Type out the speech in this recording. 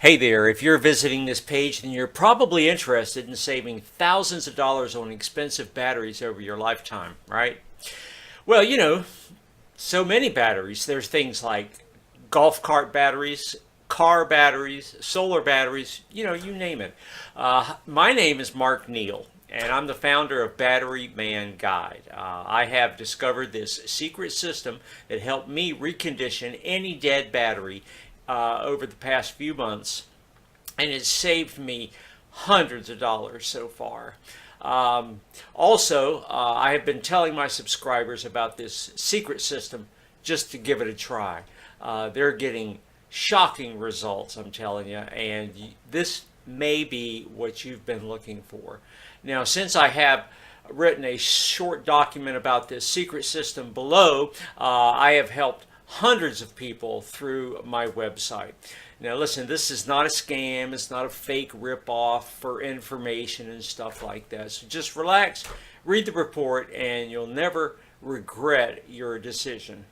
Hey there, if you're visiting this page, then you're probably interested in saving thousands of dollars on expensive batteries over your lifetime, right? Well, so many batteries. There's things like golf cart batteries, car batteries, solar batteries, you name it. My name is Mark Neal, and I'm the founder of Battery Man Guide. I have discovered this secret system that helped me recondition any dead battery over the past few months, and it's saved me hundreds of dollars so far. Also, I have been telling my subscribers about this secret system just to give it a try. They're getting shocking results, I'm telling you, and this may be what you've been looking for. Now, since I have written a short document about this secret system below, I have helped hundreds of people through my website. Now, listen, this is not a scam. It's not a fake ripoff for information and stuff like that. So just relax, read the report, and you'll never regret your decision.